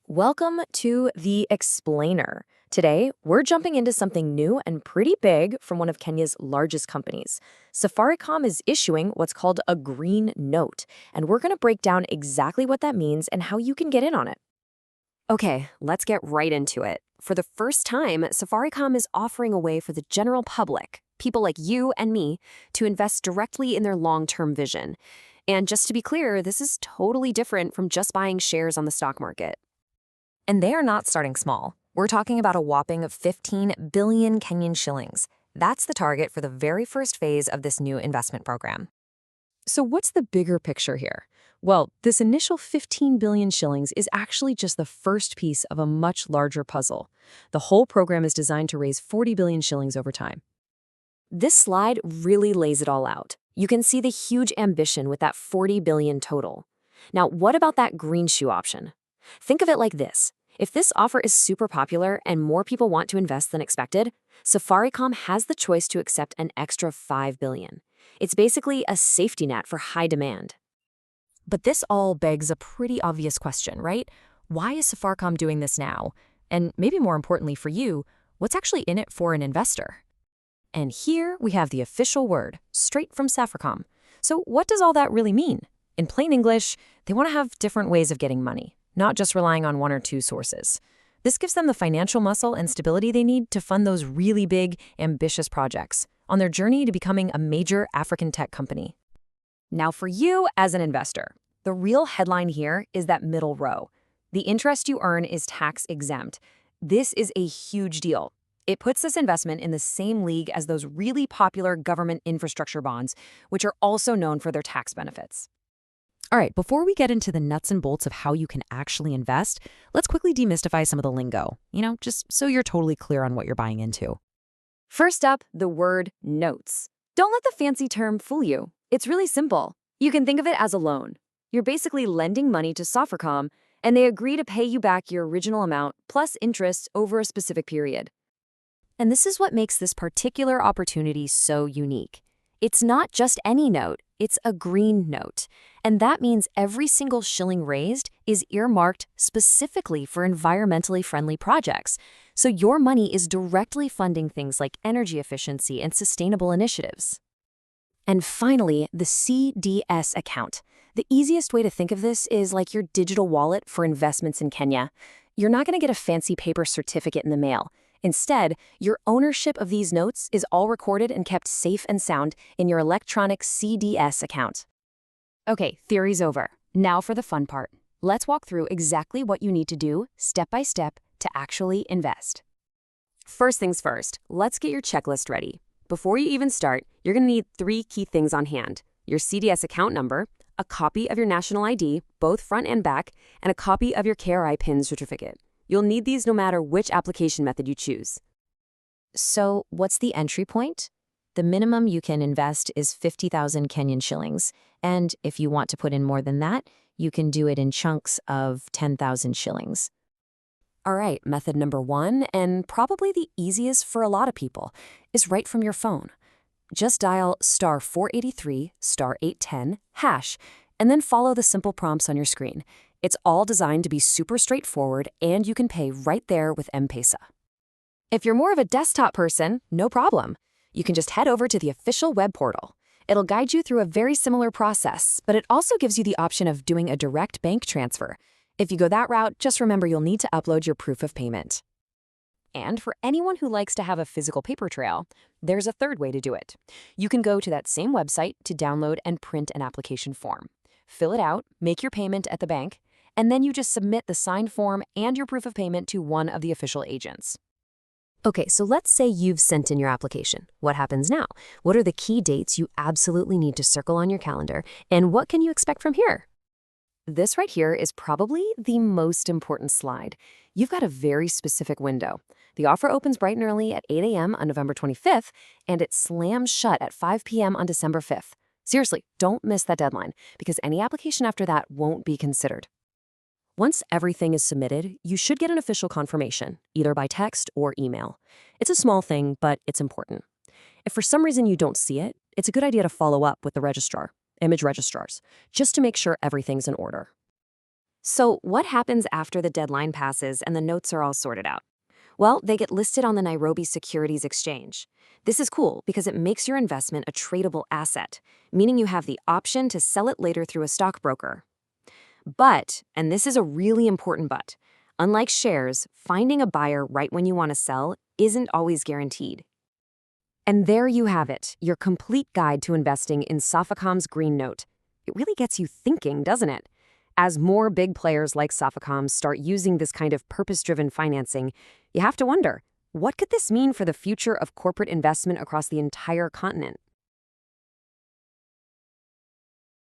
Welcome to The Explainer. Today, we're jumping into something new and pretty big from one of Kenya's largest companies. Safaricom is issuing what's called a green note, and we're going to break down exactly what that means and how you can get in on it. Okay, let's get right into it. For the first time, Safaricom is offering a way for the general public, people like you and me, to invest directly in their long-term vision. And just to be clear, this is totally different from just buying shares on the stock market. And they are not starting small. We're talking about a whopping 15 billion Kenyan shillings. That's the target for the very first phase of this new investment program. So what's the bigger picture here? Well, this initial 15 billion shillings is actually just the first piece of a much larger puzzle. The whole program is designed to raise 40 billion shillings over time. This slide really lays it all out. You can see the huge ambition with that 40 billion total. Now, what about that green shoe option? Think of it like this. If this offer is super popular and more people want to invest than expected, Safaricom has the choice to accept an extra 5 billion. It's basically a safety net for high demand. But this all begs a pretty obvious question, right? Why is Safaricom doing this now? And maybe more importantly for you, what's actually in it for an investor? And here we have the official word, straight from Safaricom. So what does all that really mean? In plain English, they want to have different ways of getting money, not just relying on one or two sources. This gives them the financial muscle and stability they need to fund those really big, ambitious projects on their journey to becoming a major African tech company. Now for you as an investor, the real headline here is that middle row. The interest you earn is tax exempt. This is a huge deal. It puts this investment in the same league as those really popular government infrastructure bonds, which are also known for their tax benefits. All right, before we get into the nuts and bolts of how you can actually invest, let's quickly demystify some of the lingo, just so you're totally clear on what you're buying into. First up, the word notes. Don't let the fancy term fool you. It's really simple. You can think of it as a loan. You're basically lending money to Safaricom, and they agree to pay you back your original amount plus interest over a specific period. And this is what makes this particular opportunity so unique. It's not just any note, it's a green note. And that means every single shilling raised is earmarked specifically for environmentally friendly projects. So your money is directly funding things like energy efficiency and sustainable initiatives. And finally, the CDS account. The easiest way to think of this is like your digital wallet for investments in Kenya. You're not going to get a fancy paper certificate in the mail. Instead, your ownership of these notes is all recorded and kept safe and sound in your electronic CDS account. Okay, theory's over. Now for the fun part. Let's walk through exactly what you need to do, step by step, to actually invest. First things first, let's get your checklist ready. Before you even start, you're going to need 3 key things on hand: your CDS account number, a copy of your national ID, both front and back, and a copy of your KRI PIN certificate. You'll need these no matter which application method you choose. So what's the entry point? The minimum you can invest is 50,000 Kenyan shillings. And if you want to put in more than that, you can do it in chunks of 10,000 shillings. All right, method number 1, and probably the easiest for a lot of people, is right from your phone. Just dial *483 *810 hash, and then follow the simple prompts on your screen. It's all designed to be super straightforward, and you can pay right there with M-Pesa. If you're more of a desktop person, no problem. You can just head over to the official web portal. It'll guide you through a very similar process, but it also gives you the option of doing a direct bank transfer. If you go that route, just remember you'll need to upload your proof of payment. And for anyone who likes to have a physical paper trail, there's a third way to do it. You can go to that same website to download and print an application form. Fill it out, make your payment at the bank, and then you just submit the signed form and your proof of payment to one of the official agents. Okay, so let's say you've sent in your application. What happens now? What are the key dates you absolutely need to circle on your calendar, and what can you expect from here? This right here is probably the most important slide. You've got a very specific window. The offer opens bright and early at 8 a.m. on November 25th, and it slams shut at 5 p.m. on December 5th. Seriously, don't miss that deadline, because any application after that won't be considered. Once everything is submitted, you should get an official confirmation, either by text or email. It's a small thing, but it's important. If for some reason you don't see it, it's a good idea to follow up with the registrar, image registrars, just to make sure everything's in order. So, what happens after the deadline passes and the notes are all sorted out? Well, they get listed on the Nairobi Securities Exchange. This is cool because it makes your investment a tradable asset, meaning you have the option to sell it later through a stockbroker. But, and this is a really important but, unlike shares, finding a buyer right when you want to sell isn't always guaranteed. And there you have it, your complete guide to investing in Safaricom's Green Note. It really gets you thinking, doesn't it? As more big players like Safaricom start using this kind of purpose-driven financing, you have to wonder, what could this mean for the future of corporate investment across the entire continent?